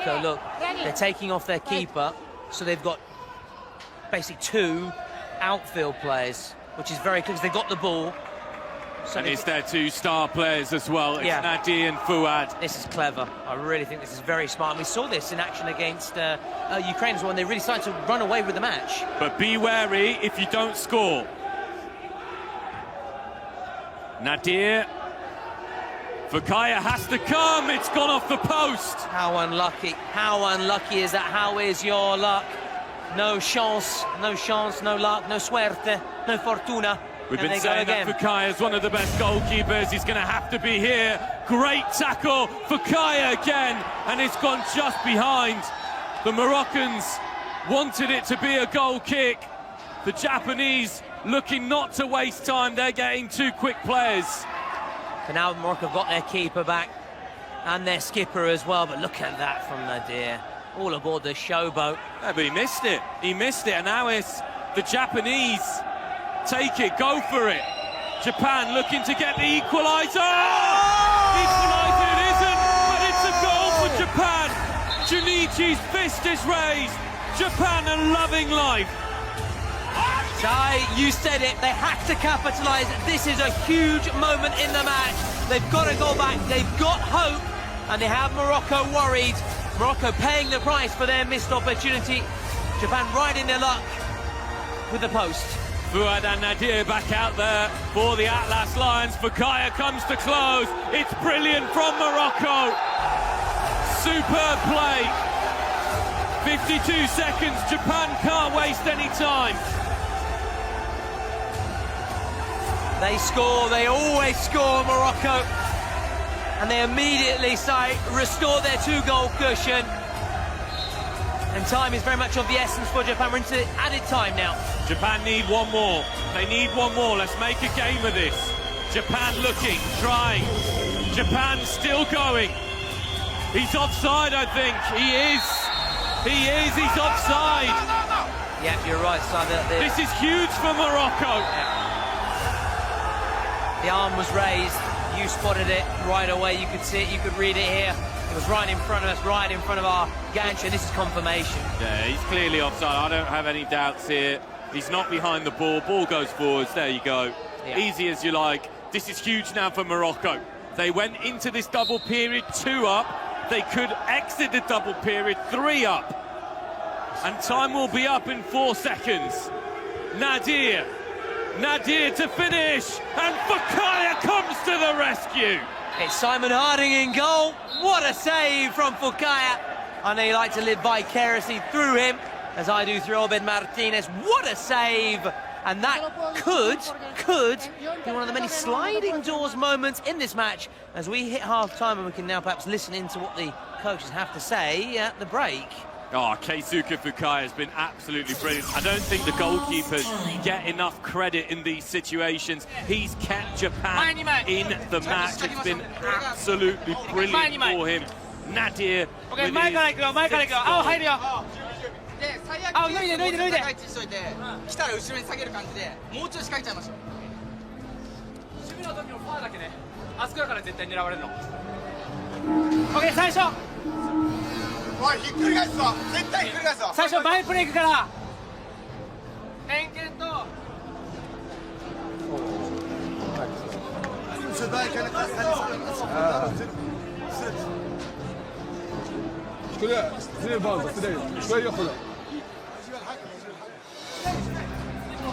Morocco, look, they're taking off their keeper, so they've got basically 2 outfield players, which is very clear because they got the ball. So and it's their 2 star players as well. It's Nadir and Fouad. This is clever. I really think this is very smart. And we saw this in action against Ukraine as well, and they really started to run away with the match. But be wary if you don't score. Nadir. Foucault has to come. It's gone off the post. How unlucky. How unlucky is that? How is your luck? No chance, no chance, no luck, no suerte, no fortuna. We've been saying that Foucault is one of the best goalkeepers. He's going to have to be here. Great tackle. Foucault again. And it's gone just behind. The Moroccans wanted it to be a goal kick. The Japanese looking not to waste time. They're getting 2 quick players. But now Morocco have got their keeper back and their skipper as well. But look at that from Nadir. All aboard the showboat. Yeah, but he missed it. He missed it. And now it's the Japanese. Take it, go for it. Japan looking to get the equaliser. Oh! Equaliser it isn't, but it's a goal for Japan. Junichi's fist is raised. Japan are loving life. Sai, you said it, they had to capitalise. This is a huge moment in the match. They've got to go back, they've got hope, and they have Morocco worried. Morocco paying the price for their missed opportunity. Japan riding their luck with the post. Fouad and Nadir back out there for the Atlas Lions. Foucault comes to close. It's brilliant from Morocco. Superb play. 52 seconds. Japan can't waste any time. They score, they always score, Morocco. And they immediately restore their 2-goal cushion. And time is very much of the essence for Japan. We're into added time now. Japan need 1 more. They need 1 more. Let's make a game of this. Japan looking, trying. Japan still going. He's offside, I think. He is. He is. He's offside. Yeah, you're right, Si. This is huge for Morocco. Yeah. The arm was raised. You spotted it right away. You could see it. You could read it here. It was right in front of us, right in front of our gantry. This is confirmation. Yeah, he's clearly offside. I don't have any doubts here. He's not behind the ball. Ball goes forwards. There you go. Yeah. Easy as you like. This is huge now for Morocco. They went into this double period 2 up. They could exit the double period 3 up. And time will be up in 4 seconds. Nadir to finish. And Foucault comes to the rescue. It's Simon Harding in goal. What a save from Foucault. I know you like to live vicariously through him, as I do through Obed Martinez. What a save! And that could be one of the many sliding doors moments in this match as we hit half-time, and we can now perhaps listen into what the coaches have to say at the break. Oh, Keisuke Foucault has been absolutely brilliant. I don't think the goalkeepers get enough credit in these situations. He's kept Japan in the match. It's been absolutely brilliant for him. Nadir. Okay, with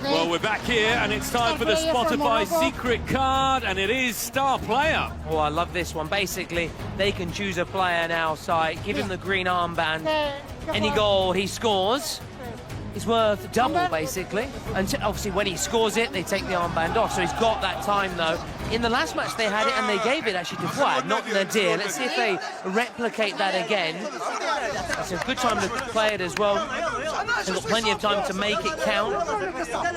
Well, we're back here, and it's time for the Spotify secret card, and it is star player. Oh, I love this one. Basically, they can choose a player now, give him the green armband. Any goal he scores is worth double, basically. And obviously, when he scores it, they take the armband off. So he's got that time, though. In the last match, they had it, and they gave it actually to Fouad, not Nadir. Let's see if they replicate that again. It's a good time to play it as well. They've got plenty of time to make it count.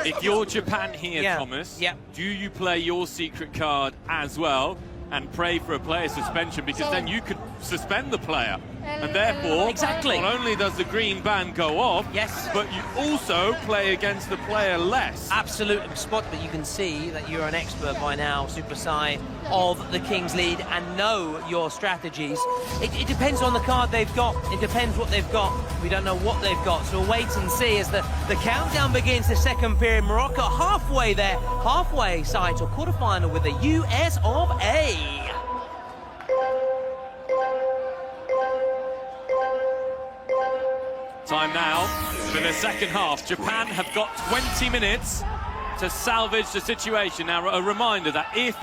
If you're Japan here, Thomas, do you play your secret card as well and pray for a player suspension? Because then you could suspend the player. And therefore, exactly, not only does the green band go off, yes, but you also play against the player less. Absolute spot, but you can see that you're an expert by now, Super Sai, of the King's Lead and know your strategies. It depends on the card they've got. It depends what they've got. We don't know what they've got, so we'll wait and see as the countdown begins. The second period, Morocco halfway there, halfway side to a quarterfinal with the US of A. Time now for the second half. Japan have got 20 minutes to salvage the situation. Now, a reminder that if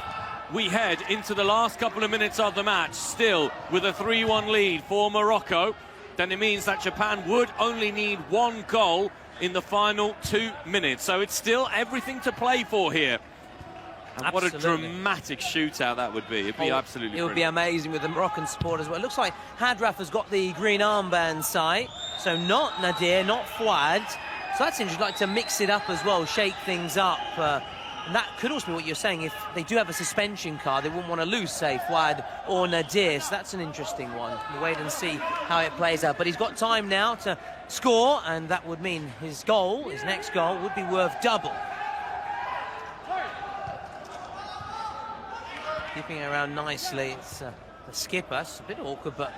we head into the last couple of minutes of the match still with a 3-1 lead for Morocco, then it means that Japan would only need one goal in the final 2 minutes. So it's still everything to play for here. And what a dramatic shootout that would be. It'd be absolutely It would be amazing with the Moroccan support as well. It looks like Hadraf has got the green armband sight, so not Nadir, not Fouad. So that's interesting, like to mix it up as well, shake things up. And that could also be what you're saying. If they do have a suspension card, they wouldn't want to lose, say, Fouad or Nadir. So that's an interesting one. We'll wait and see how it plays out. But he's got time now to score, and that would mean his goal, his next goal, would be worth double. Keeping it around nicely. It's the skipper. It's a bit awkward, but...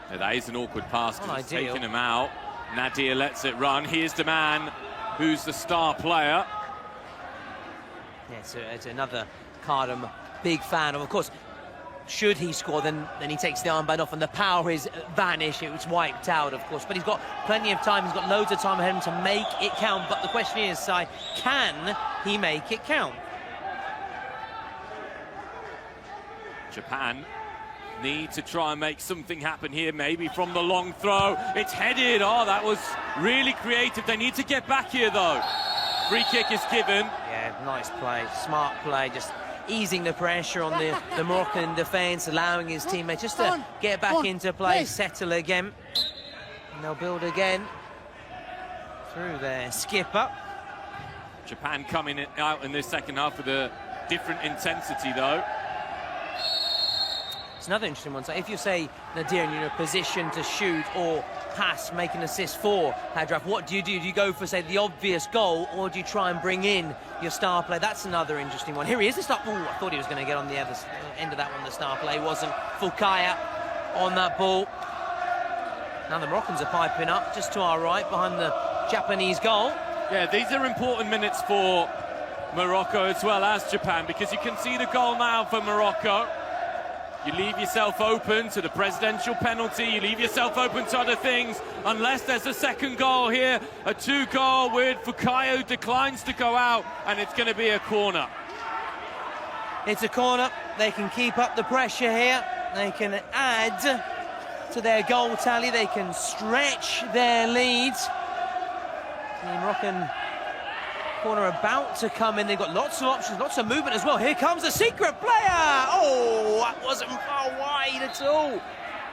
Yeah, that is an awkward pass because it's ideal. taking him out. Nadir lets it run. Here's the man who's the star player. Yeah, it's another card I'm a big fan of. Of course, should he score, then he takes the armband off and the power is vanished. It's wiped out, of course. But he's got plenty of time. He's got loads of time ahead of him to make it count. But the question is, Sai, can he make it count? Japan need to try and make something happen here, maybe from the long throw. It's headed. Oh, that was really creative. They need to get back here, though. Free kick is given. Yeah, nice play, smart play, just easing the pressure on the Moroccan defence, allowing his teammates just to get back into play, settle again. And they'll build again through their skipper. Japan coming out in this second half with a different intensity, though. It's another interesting one. So if you say, Nadir, you're in a position to shoot or pass, make an assist for Hadraf, what do? Do you go for, say, the obvious goal, or do you try and bring in your star play? That's another interesting one. Here he is, the star. Oh, I thought he was going to get on the other end of that one. The star play wasn't. Fulkaya on that ball. Now the Moroccans are piping up just to our right behind the Japanese goal. Yeah, these are important minutes for Morocco as well as Japan, because you can see the goal now for Morocco. You leave yourself open to the presidential penalty, you leave yourself open to other things, unless there's a second goal here, a 2-goal with Fulkaya, who declines to go out, and it's going to be a corner. It's a corner. They can keep up the pressure here. They can add to their goal tally. They can stretch their leads. The Moroccan corner about to come in. They've got lots of options, lots of movement as well. Here comes a secret player. Oh, that wasn't far wide at all.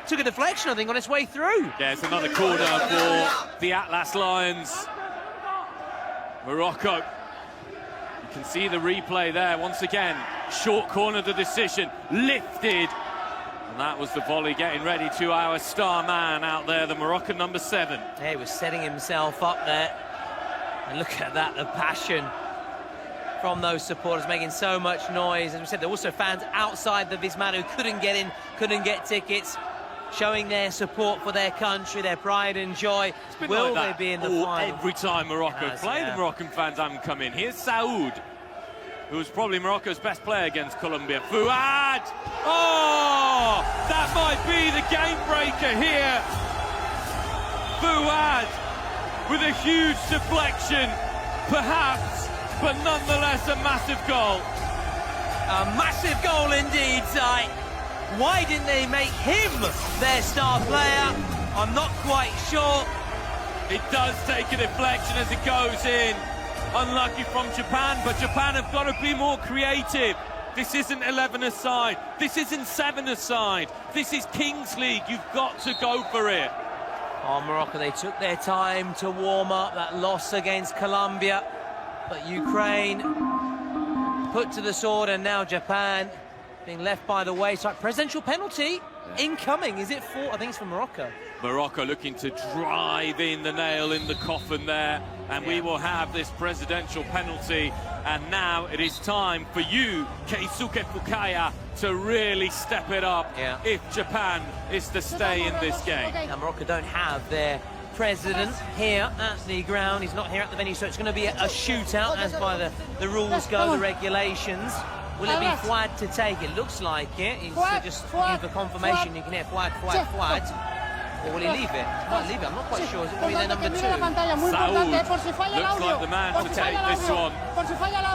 Took a deflection, I think, on its way through. Yeah, it's another corner for the Atlas Lions. Morocco. You can see the replay there. Once again, short corner, the decision. Lifted. And that was the volley getting ready to our star man out there, the Moroccan number 7. Yeah, he was setting himself up there. And look at that, the passion from those supporters, making so much noise. As we said, there were also fans outside the Visman who couldn't get in, couldn't get tickets, showing their support for their country, their pride and joy. Will they be in the final? Every time Morocco play, the Moroccan fans haven't come in. Here's Saoud, who was probably Morocco's best player against Colombia. Fouad! Oh! That might be the game breaker here. Fouad with a huge deflection, perhaps, but nonetheless a massive goal. A massive goal indeed, Sai. Why didn't they make him their star player? I'm not quite sure. It does take a deflection as it goes in. Unlucky from Japan, but Japan have got to be more creative. This isn't 11-a-side. This isn't 7-a-side. This is Kings League. You've got to go for it. Oh, Morocco, they took their time to warm up that loss against Colombia. But Ukraine put to the sword, and now Japan being left by the wayside. Presidential penalty. Incoming, is it for, I think it's for Morocco. Morocco looking to drive in the nail in the coffin there, and we will have this presidential penalty. And now it is time for you, Keisuke Fukaya, to really step it up if Japan is to stay in this game. Now, Morocco don't have their president here at the ground. He's not here at the venue, so it's going to be a shootout as by the rules go, the regulations. Will it be Fouad to take it? Looks like it. He's just looking for confirmation. You can hear Fouad, Fouad, Fouad. Or will he leave it? He might leave it. I'm not quite sure. Is it going to be their number 2? Saud looks like the man to take this one.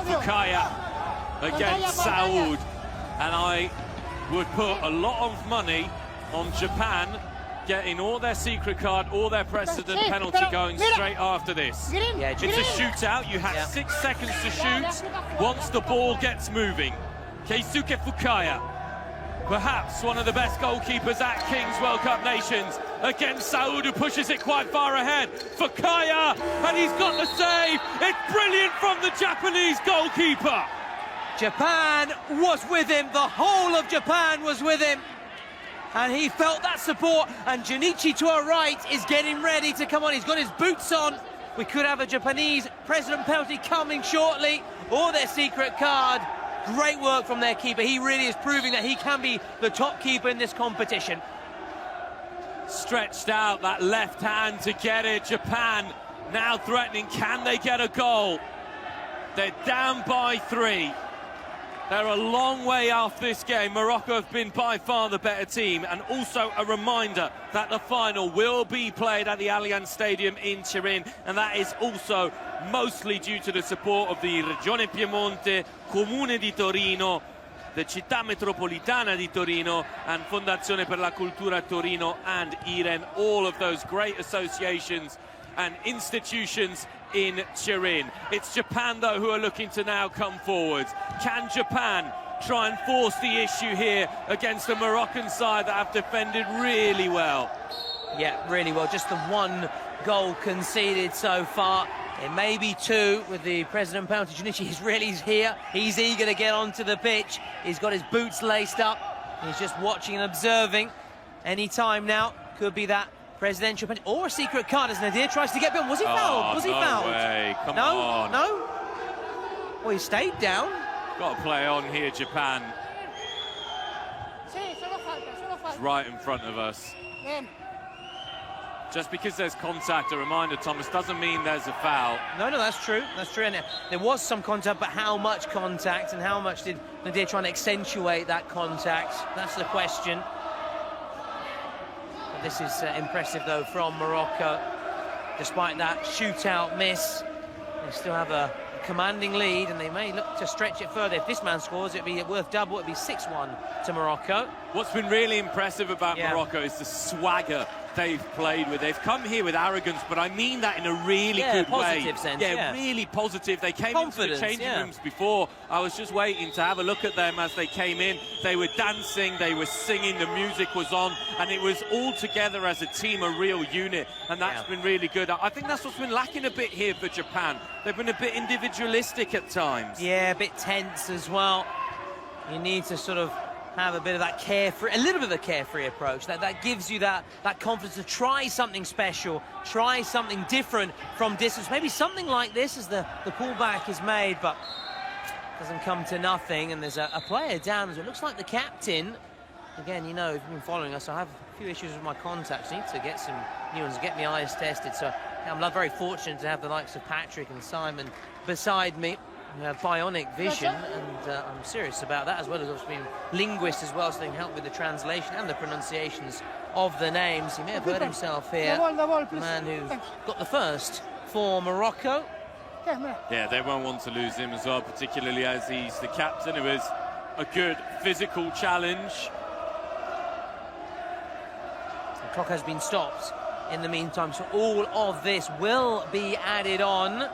Fukaya against Saud. And I would put a lot of money on Japan getting all their secret card, all their precedent penalty going straight after this. Yeah, it's a shootout. You have 6 seconds to shoot once the ball gets moving. Keisuke Fukaya, perhaps one of the best goalkeepers at Kings World Cup Nations, against Saud, who pushes it quite far ahead. Fukaya, and he's got the save. It's brilliant from the Japanese goalkeeper. Japan was with him. The whole of Japan was with him. And he felt that support, and Junichi to our right is getting ready to come on. He's got his boots on. We could have a Japanese president penalty coming shortly, or their secret card. Great work from their keeper. He really is proving that he can be the top keeper in this competition. Stretched out that left hand to get it. Japan now threatening. Can they get a goal? They're down by 3. They're a long way off this game. Morocco have been by far the better team, and also a reminder that the final will be played at the Allianz Stadium in Turin, and that is also mostly due to the support of the Regione Piemonte, Comune di Torino, the Città Metropolitana di Torino, and Fondazione per la Cultura Torino and IREN, all of those great associations and institutions in Turin. It's Japan, though, who are looking to now come forwards. Can Japan try and force the issue here against the Moroccan side that have defended really well? Yeah, really well. Just the 1 goal conceded so far. It may be 2 with the president penalty. Junichi is really here. He's eager to get onto the pitch. He's got his boots laced up. He's just watching and observing. Any time now could be that presidential penalty or a secret card as Nadir tries to get beyond. Was he fouled? Was he fouled? Way. Come on. No? Well, he stayed down. Got to play on here, Japan. It's right in front of us. Just because there's contact, a reminder, Thomas, doesn't mean there's a foul. No, that's true. That's true. And there was some contact, but how much contact and how much did Nadir try and accentuate that contact? That's the question. But this is impressive, though, from Morocco. Despite that shootout miss, they still have a commanding lead, and they may look to stretch it further. If this man scores, it'd be worth double. It'd be 6-1 to Morocco. What's been really impressive about Morocco is the swagger they've played with. They've come here with arrogance, but I mean that in a really good way. Positive sense, really positive. They came into the changing rooms before. I was just waiting to have a look at them as they came in. They were dancing, they were singing, the music was on, and it was all together as a team, a real unit, and that's been really good. I think that's what's been lacking a bit here for Japan. They've been a bit individualistic at times. Yeah, a bit tense as well. You need to sort of have a bit of that carefree, a little bit of a carefree approach. That gives you that confidence to try something special, try something different from distance. Maybe something like this as the pullback is made, but doesn't come to nothing. And there's a player down. It looks like the captain. Again, you know, if you've been following us, I have a few issues with my contacts. I need to get some new ones, get my eyes tested. So I'm very fortunate to have the likes of Patrick and Simon beside me. Bionic vision, and I'm serious about that, as well as obviously being linguist as well, so they can help with the translation and the pronunciations of the names. He may have heard himself here, the man who got the first for Morocco. Yeah, they won't want to lose him as well, particularly as he's the captain. It was a good physical challenge. The clock has been stopped in the meantime, so all of this will be added on.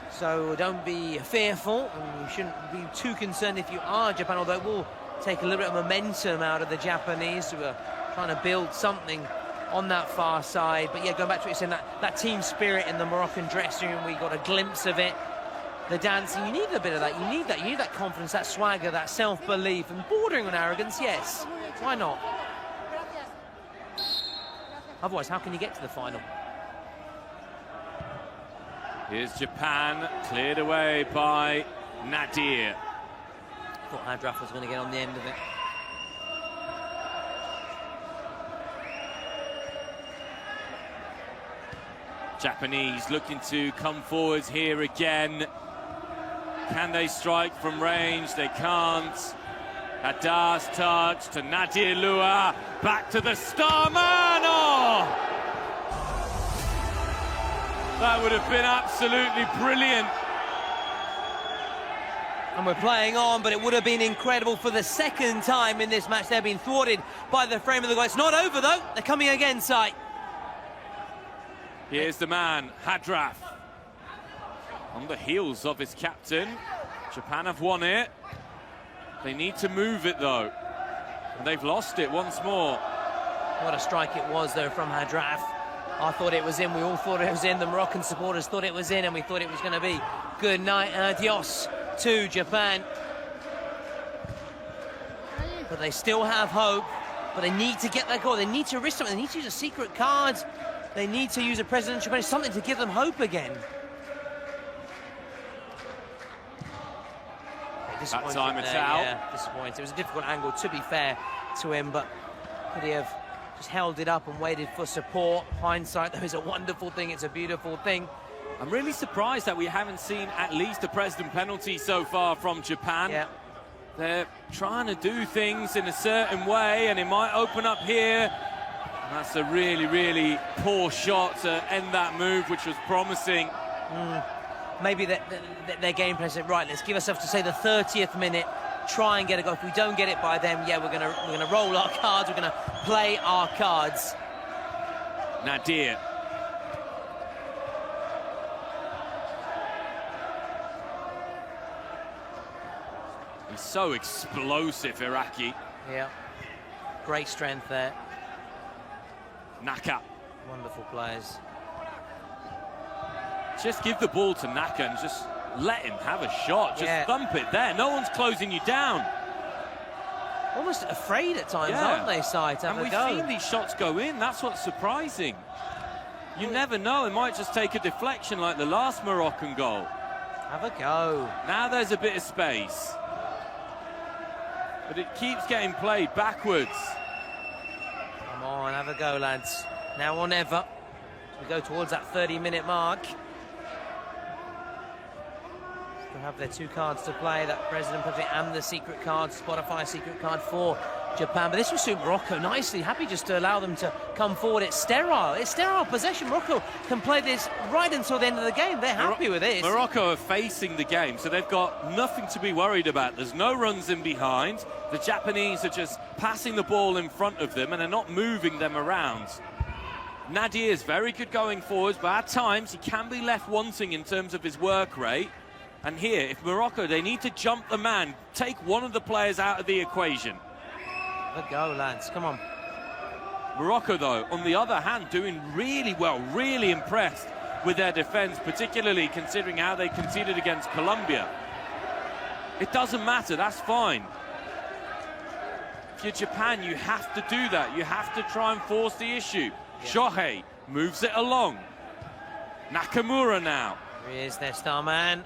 So don't be fearful, and you shouldn't be too concerned if you are Japan, although it will take a little bit of momentum out of the Japanese who are trying to build something on that far side. But yeah, going back to what you're saying, that team spirit in the Moroccan dressing room, we got a glimpse of it. The dancing, you need a bit of that. You need that confidence, that swagger, that self-belief, and bordering on arrogance, yes. Why not? Otherwise, how can you get to the final? Here's Japan, cleared away by Nadir. Thought Hadraf was going to get on the end of it. Japanese looking to come forwards here again. Can they strike from range? They can't. Hadar's touch to Nadir Lua. Back to the Starman. Oh! That would have been absolutely brilliant. And we're playing on, but it would have been incredible for the second time in this match. They've been thwarted by the frame of the goal. It's not over, though. They're coming again, Sai. Here's the man, Hadraf. On the heels of his captain. Japan have won it. They need to move it, though. And they've lost it once more. What a strike it was, though, from Hadraf. I thought it was in. We all thought it was in. The Moroccan supporters thought it was in, and we thought it was going to be good night and adios to Japan. But they still have hope. But they need to get that goal. They need to risk something. They need to use a secret card. They need to use a presidential penalty, something to give them hope again. That time it's out. Yeah, disappointing. It was a difficult angle, to be fair to him, but could he have just held it up and waited for support? Hindsight, though, is a wonderful thing. It's a beautiful thing. I'm really surprised that we haven't seen at least a president penalty so far from Japan. Yeah. They're trying to do things in a certain way, and it might open up here. And that's a really, really poor shot to end that move, which was promising. Maybe their game plan said, right, let's give ourselves to, say, the 30th minute, try and get a goal. If we don't get it by then, yeah, we're gonna roll our cards, we're gonna play our cards. Nadir. He's so explosive, Iraqi. Yeah, great strength there. Naka. Wonderful players. Just give the ball to Naka and just let him have a shot. Just thump it there. No one's closing you down. Almost afraid at times, aren't they, Si, to have a go? And we've seen these shots go in. That's what's surprising. You never know. It might just take a deflection like the last Moroccan goal. Have a go. Now there's a bit of space. But it keeps getting played backwards. Come on, have a go, lads. Now or never. We go towards that 30-minute mark. They'll have their two cards to play, that President Project and the secret card, Spotify secret card for Japan. But this will suit Morocco nicely. Happy just to allow them to come forward. It's sterile possession. Morocco can play this right until the end of the game. They're happy with this. Morocco are facing the game, so they've got nothing to be worried about. There's no runs in behind. The Japanese are just passing the ball in front of them, and they're not moving them around. Nadir is very good going forwards, but at times he can be left wanting in terms of his work rate. And here, if Morocco, they need to jump the man, take one of the players out of the equation. Let go, lads, come on. Morocco, though, on the other hand, doing really well, really impressed with their defence, particularly considering how they conceded against Colombia. It doesn't matter, that's fine. If you're Japan, you have to do that. You have to try and force the issue. Yeah. Shohei moves it along. Nakamura now. Here is their star man.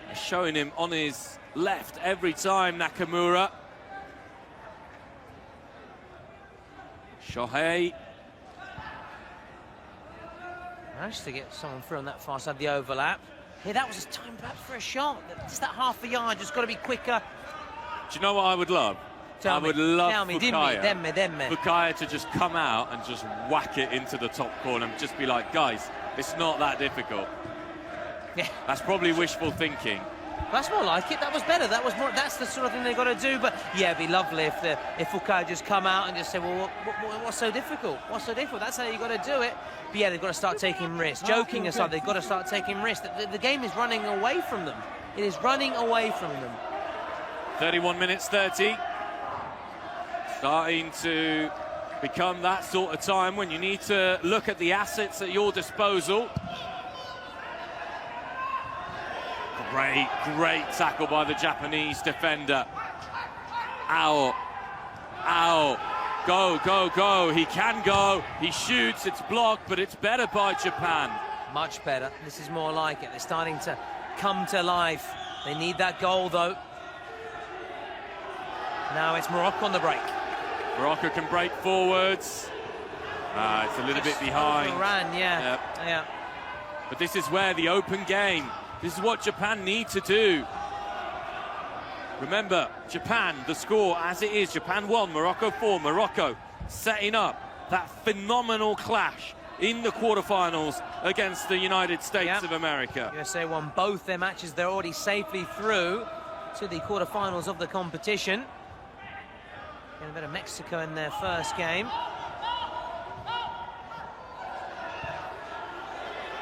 They're showing him on his left every time, Nakamura. Shohei. Managed to get someone through on that far side, the overlap. Here, that was his time perhaps for a shot. Just that half a yard, just got to be quicker. Do you know what I would love? I would love Fukaya. Fukaya to just come out and just whack it into the top corner and just be like, guys, it's not that difficult. Yeah. That's probably wishful thinking. That's more like it. That was better. That was more. That's the sort of thing they've got to do. But yeah, it'd be lovely if Fukaya just come out and just say, well, what's so difficult? What's so difficult? That's how you've got to do it. But yeah, they've got to start taking risks. Joking aside, they've got to start taking risks. The game is running away from them. It is running away from them. 31 minutes 30. Starting to become that sort of time when you need to look at the assets at your disposal. Great tackle by the Japanese defender. Ow. Go, go, go. He can go. He shoots. It's blocked, but it's better by Japan. Much better. This is more like it. They're starting to come to life. They need that goal, though. Now it's Morocco on the break. Morocco can break forwards. It's a little bit behind. Ran, yeah. Yeah. But this is where the open game, this is what Japan need to do. Remember, Japan, the score as it is, Japan 1, Morocco 4. Morocco setting up that phenomenal clash in the quarterfinals against the United States of America. USA won both their matches. They're already safely through to the quarterfinals of the competition. Getting a bit of Mexico in their first game.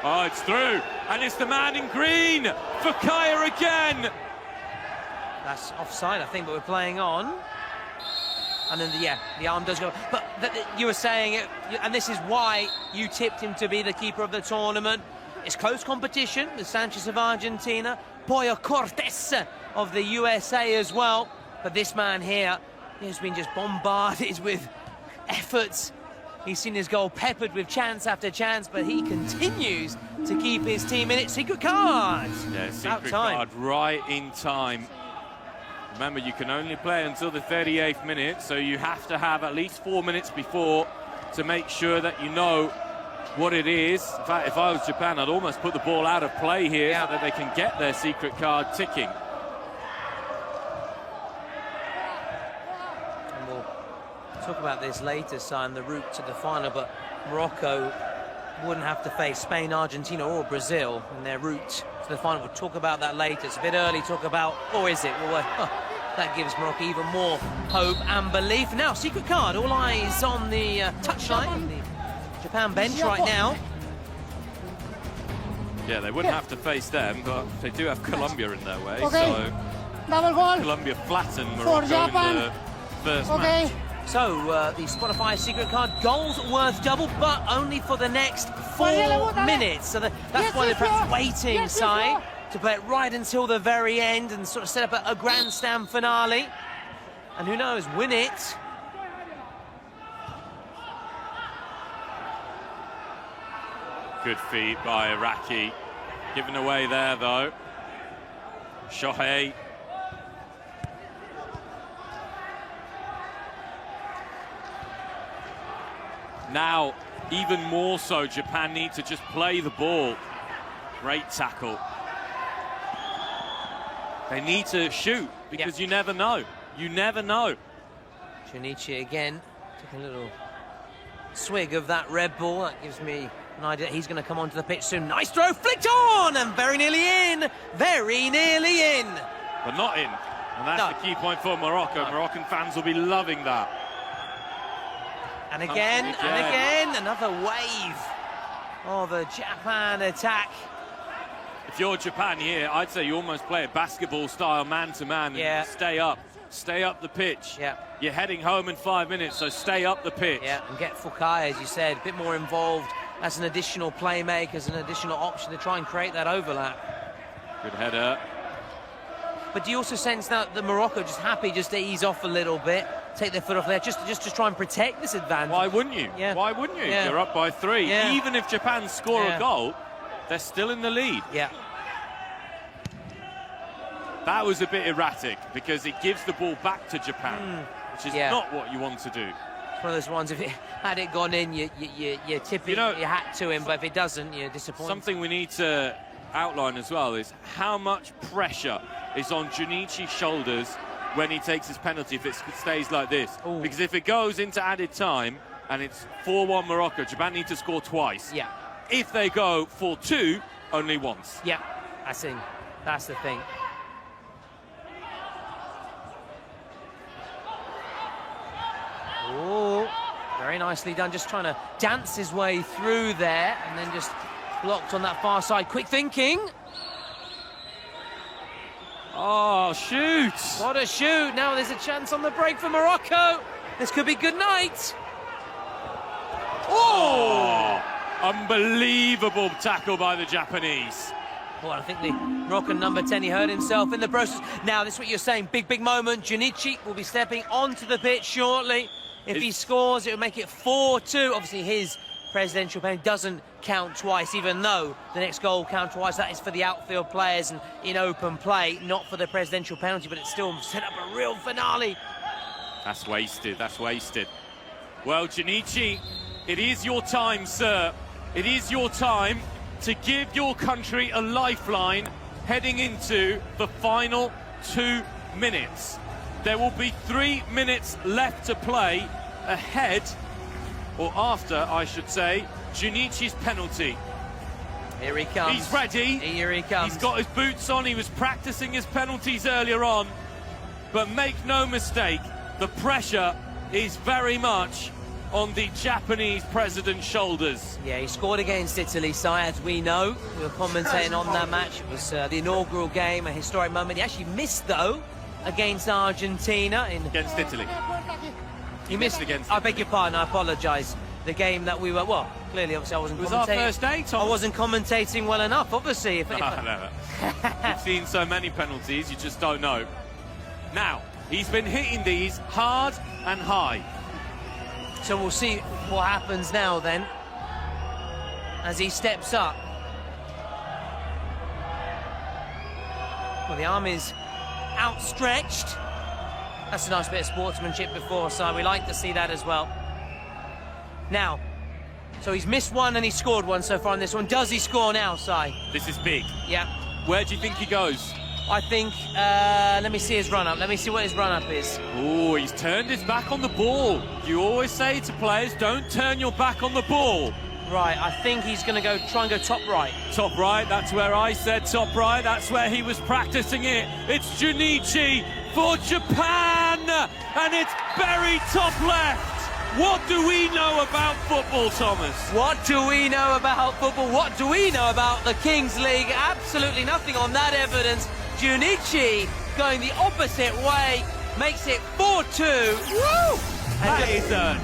Oh, it's through, and it's the man in green, Fukaya again. That's offside, I think, but we're playing on. And then, the arm does go. But you were saying it, and this is why you tipped him to be the keeper of the tournament. It's close competition with Sanchez of Argentina, Pollo Cortés of the USA as well. But this man here has been just bombarded with efforts. He's seen his goal peppered with chance after chance, but he continues to keep his team in it. Secret card. Yeah, secret card right in time. Remember, you can only play until the 38th minute, so you have to have at least 4 minutes before to make sure that you know what it is. In fact, if I was Japan, I'd almost put the ball out of play here so that they can get their secret card ticking. And we'll talk about this later, Simon, the route to the final, but Morocco wouldn't have to face Spain, Argentina or Brazil in their route to the final. We'll talk about that later. It's a bit early to talk about, or is it? Well, that gives Morocco even more hope and belief. Now, secret card, all eyes on the touchline, the Japan bench right now. Yeah, they wouldn't have to face them, but they do have Colombia in their way, so Colombia flattened Morocco in the first match. So, the Spotify secret card, goals worth double, but only for the next 4 minutes. So that's why they're perhaps waiting, Sai, to play it right until the very end and sort of set up a grandstand finale. And who knows, win it. Good feet by Iraqi. Given away there, though. Shohei. Now, even more so, Japan need to just play the ball. Great tackle. They need to shoot, because you never know. You never know. Junichi again, taking a little swig of that Red Bull. That gives me an idea he's going to come onto the pitch soon. Nice throw, flicked on, and very nearly in. Very nearly in. But not in. And that's the key point for Morocco. Moroccan fans will be loving that. And again, and again, another wave of a Japan attack. If you're Japan here, I'd say you almost play a basketball style man-to-man and stay up the pitch. Yeah. You're heading home in 5 minutes, so stay up the pitch. Yeah, and get Fukaya, as you said, a bit more involved as an additional playmaker, as an additional option to try and create that overlap. Good header. But do you also sense that the Morocco just happy just to ease off a little bit, take their foot off there, just to try and protect this advantage? Why wouldn't you? Yeah. Why wouldn't you? Yeah. You're up by 3. Yeah. Even if Japan score a goal, they're still in the lead. Yeah. That was a bit erratic because it gives the ball back to Japan, which is not what you want to do. It's one of those ones, if it had it gone in, you're tipping your hat to him, but if it doesn't, you're disappointed. Something we need to outline as well is how much pressure is on Junichi's shoulders when he takes his penalty if it stays like this. Ooh. Because if it goes into added time and it's 4-1 Morocco, Japan need to score twice. Yeah. If they go 4-2, only once. Yeah, I think that's the thing. Oh, very nicely done, just trying to dance his way through there and then just blocked on that far side. Quick thinking. Oh, shoot! What a shoot! Now there's a chance on the break for Morocco. This could be good night. Oh! Unbelievable tackle by the Japanese. Well, I think the Moroccan number 10, he hurt himself in the process. Now, this is what you're saying, big moment. Junichi will be stepping onto the pitch shortly. If he scores, it would make it 4-2. Obviously, his presidential penalty doesn't count twice, even though the next goal counts twice. That is for the outfield players and in open play, not for the presidential penalty, but it still set up a real finale. That's wasted, that's wasted. Well, Junichi, it is your time, sir. It is your time to give your country a lifeline heading into the final 2 minutes. There will be 3 minutes left to play ahead, or after, I should say, Junichi's penalty. Here he comes. He's ready. Here he comes. He's got his boots on. He was practicing his penalties earlier on. But make no mistake, the pressure is very much on the Japanese president's shoulders. Yeah, he scored against Italy, Sai, as we know. We were commentating on that match. It was the inaugural game, a historic moment. He actually missed, though, against Argentina. Against Italy. He missed against I beg your pardon, I apologise. The game that we were, well, clearly, obviously, I wasn't commentating. It was our first day, Tom. I wasn't commentating well enough, obviously. No. You've seen so many penalties, you just don't know. Now, he's been hitting these hard and high. So we'll see what happens now then, as he steps up. Well, the arm is outstretched. That's a nice bit of sportsmanship before, so we like to see that as well. Now, so he's missed one and he scored one so far in this one. Does he score now, Sai? This is big. Yeah. Where do you think he goes? I think, let me see his run-up. Let me see what his run-up is. Oh, he's turned his back on the ball. You always say to players, don't turn your back on the ball. Right, I think he's going to try and go top right. Top right, that's where I said top right. That's where he was practicing it. It's Junichi for Japan, and it's buried top left. What do we know about football, Thomas? What do we know about football? What do we know about the Kings League? Absolutely nothing on that evidence. Junichi going the opposite way, makes it 4-2. Woo! That is a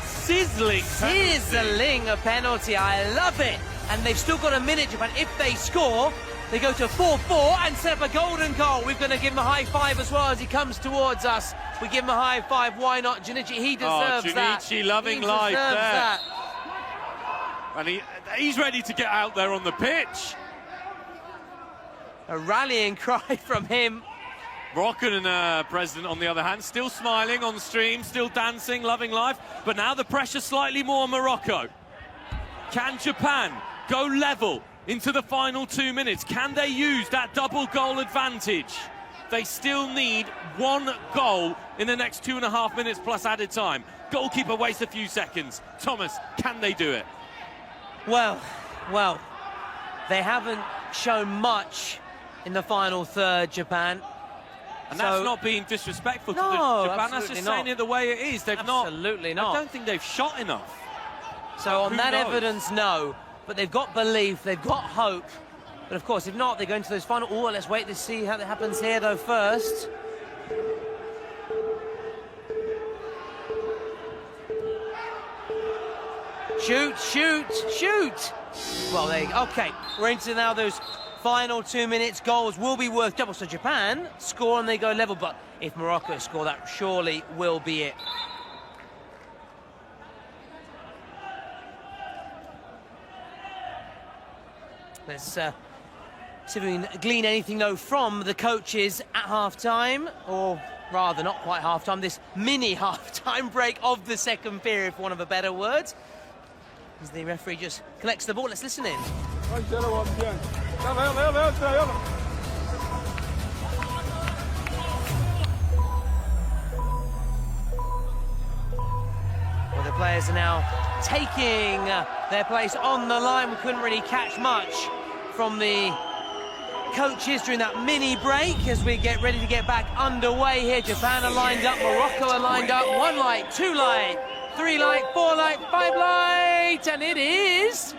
sizzling penalty. Sizzling a penalty, I love it. And they've still got a minute, Japan. If they score, they go to 4-4 and set up a golden goal. We're going to give him a high five as well as he comes towards us. We give him a high five, why not? Junichi, he deserves that. Junichi loving life there. That. And he's ready to get out there on the pitch. A rallying cry from him. Moroccan president, on the other hand, still smiling on stream, still dancing, loving life. But now the pressure slightly more on Morocco. Can Japan go level into the final 2 minutes? Can they use that double goal advantage? They still need 1 goal in the next 2.5 minutes plus added time. Goalkeeper wastes a few seconds. Thomas, can they do it? Well, they haven't shown much in the final third, Japan. And that's not being disrespectful to Japan. That's just saying it the way it is. They've absolutely not. I don't think they've shot enough. So on that evidence, no. But they've got belief, they've got hope. But of course, if not, they go into those final... Oh, let's wait to see how that happens here, though, first. Shoot, shoot, shoot! Well, okay, we're into now those final 2 minutes. Goals will be worth double. So Japan score and they go level. But if Morocco score, that surely will be it. Let's see if we can glean anything, though, from the coaches at half-time, or rather, not quite half-time, this mini half-time break of the second period, for one of the better words, as the referee just collects the ball. Let's listen in. Well, the players are now taking their place on the line. We couldn't really catch much from the coaches during that mini break as we get ready to get back underway here. Japan are lined up, Morocco are lined up. 1 light, 2 light, 3 light, 4 light, 5 light, and it is...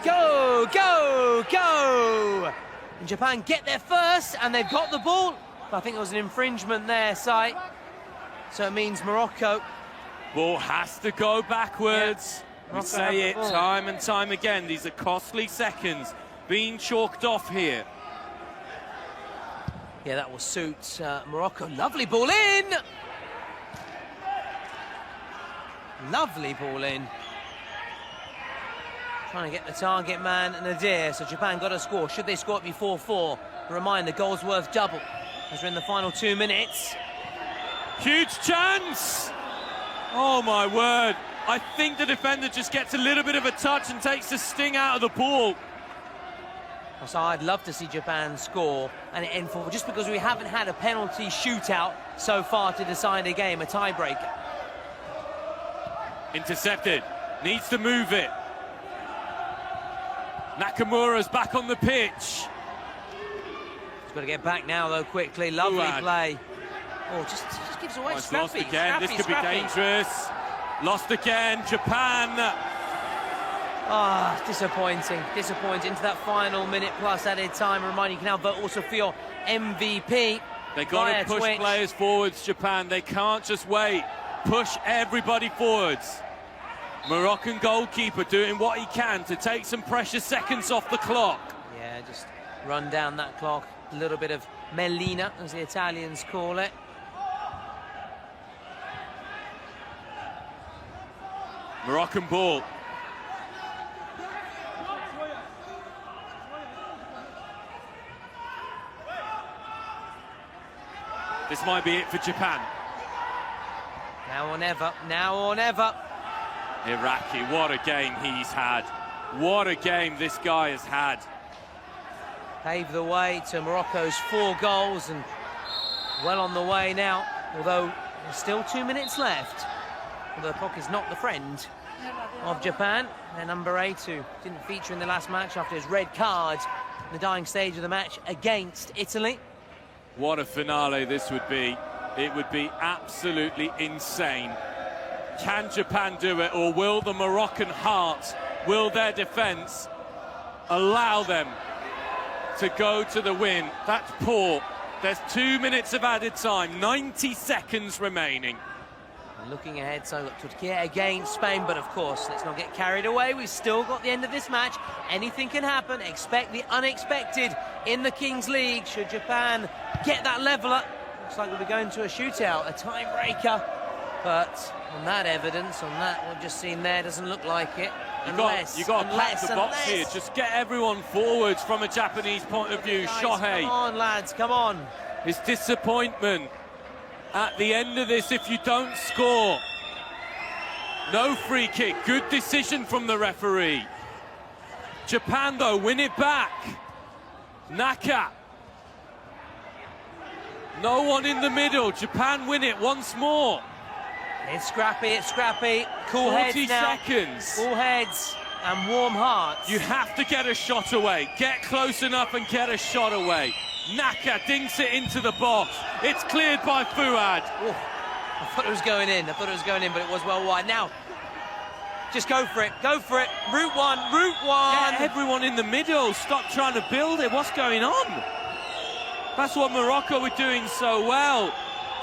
Go, go, go! And Japan get there first, and they've got the ball. But I think there was an infringement there, Sai. So it means Morocco. Ball has to go backwards. We say it time and time again. These are costly seconds being chalked off here. Yeah, that will suit Morocco. Lovely ball in! Lovely ball in. Trying to get the target man, Nadir. So Japan got a score. Should they score it be 4-4? Reminder, goals worth double as we're in the final 2 minutes. Huge chance! Oh my word. I think the defender just gets a little bit of a touch and takes the sting out of the ball. So I'd love to see Japan score and it end 4, just because we haven't had a penalty shootout so far to decide a game, a tiebreaker. Intercepted, needs to move it. Nakamura's back on the pitch. He's got to get back now though quickly, lovely play. Oh, just gives away. Oh, Scrappy, lost again, this could be dangerous. Lost again, Japan. Ah, disappointing into that final minute plus added time. Remind you can now vote also for your MVP. They got to push players forwards, Japan. They can't just wait. Push everybody forwards. Moroccan goalkeeper doing what he can to take some precious seconds off the clock. Yeah, just run down that clock. A little bit of melina, as the Italians call it. Moroccan ball. This might be it for Japan. Now or never, now or never. Iraqi, what a game he's had. What a game this guy has had. Paved the way to Morocco's 4 goals and well on the way now, although there's still 2 minutes left. Although the clock is not the friend of Japan. Their number 8, who didn't feature in the last match after his red card in the dying stage of the match against Italy. What a finale this would be. It would be absolutely insane. Can Japan do it, or will the Moroccan heart, will their defence allow them to go to the win? That's poor. There's 2 minutes of added time, 90 seconds remaining. Looking ahead, so Turkey against Spain, but of course, let's not get carried away. We've still got the end of this match. Anything can happen. Expect the unexpected in the Kings League. Should Japan get that leveler? Looks like we'll be going to a shootout, a tiebreaker. But on that evidence, on that we've just seen there, doesn't look like it. You've got to pack the box here. Just get everyone forwards from a Japanese point of view. Guys, Shohei. come on, lads, come on. His disappointment at the end of this if you don't score. No free kick. Good decision from the referee. Japan, though, win it back. Naka. No one in the middle. Japan win it once more. It's scrappy, it's scrappy. Cool heads now. 40 seconds. Cool heads and warm hearts. You have to get a shot away. Get close enough and get a shot away. Naka dinks it into the box. It's cleared by Fuad. Ooh, I thought it was going in. But it was well wide. Now, just go for it. Go for it. Route one. Get everyone in the middle. Stop trying to build it. What's going on? That's what Morocco were doing so well.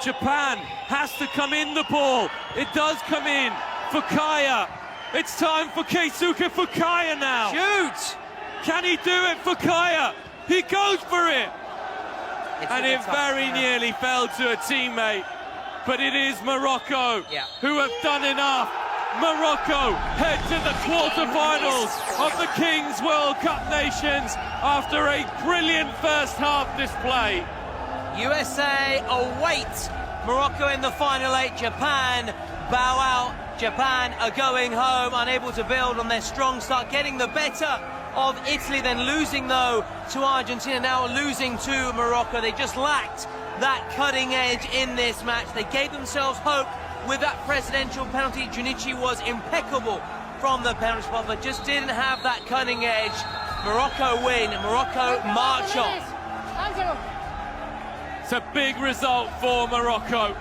Japan has to come in the ball. It does come in. Fukaya. It's time for Keisuke Fukaya now. Shoot! Can he do it, Fukaya? He goes for it. And it very nearly fell to a teammate. But it is Morocco who have done enough. Morocco head to the quarterfinals of the Kings World Cup Nations after a brilliant first half display. USA await Morocco in the final 8. Japan bow out. Japan are going home, unable to build on their strong start, getting the better of Italy, then losing though to Argentina, now losing to Morocco. They just lacked that cutting edge in this match. They gave themselves hope with that presidential penalty. Junichi was impeccable from the penalty spot, but just didn't have that cutting edge. Morocco win, Morocco march on. It's a big result for Morocco.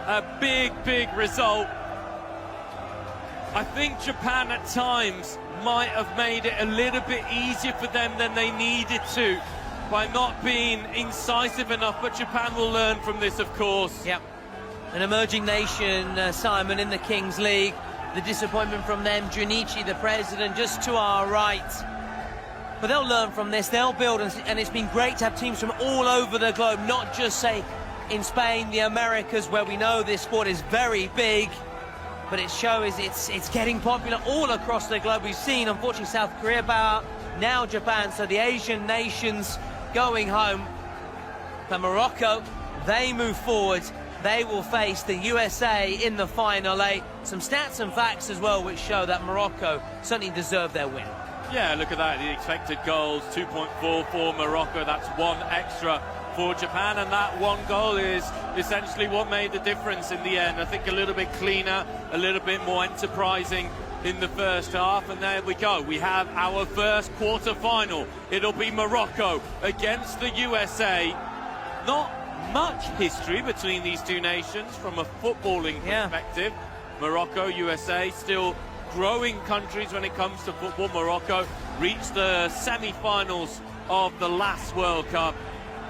A big result. I think Japan at times might have made it a little bit easier for them than they needed to by not being incisive enough, but Japan will learn from this, of course. Yep. An emerging nation, Simon, in the Kings League. The disappointment from them, Junichi, the president, just to our right. But they'll learn from this, they'll build, and it's been great to have teams from all over the globe, not just, say, in Spain, the Americas, where we know this sport is very big, but it shows it's getting popular all across the globe. We've seen, unfortunately, South Korea bow out, now Japan, so the Asian nations going home. For Morocco, they move forward. They will face the USA in the final 8. Some stats and facts as well, which show that Morocco certainly deserve their win. Yeah, look at that, the expected goals, 2.4 for Morocco, that's 1 extra for Japan, and that 1 goal is essentially what made the difference in the end. I think a little bit cleaner, a little bit more enterprising in the first half, and there we go. We have our first quarter-final. It'll be Morocco against the USA. Not much history between these two nations from a footballing perspective. Morocco, USA, still growing countries when it comes to football. Morocco reached the semi-finals of the last World Cup.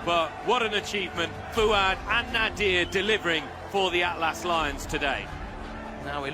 But what an achievement. Fuad and Nadir delivering for the Atlas Lions today. Now we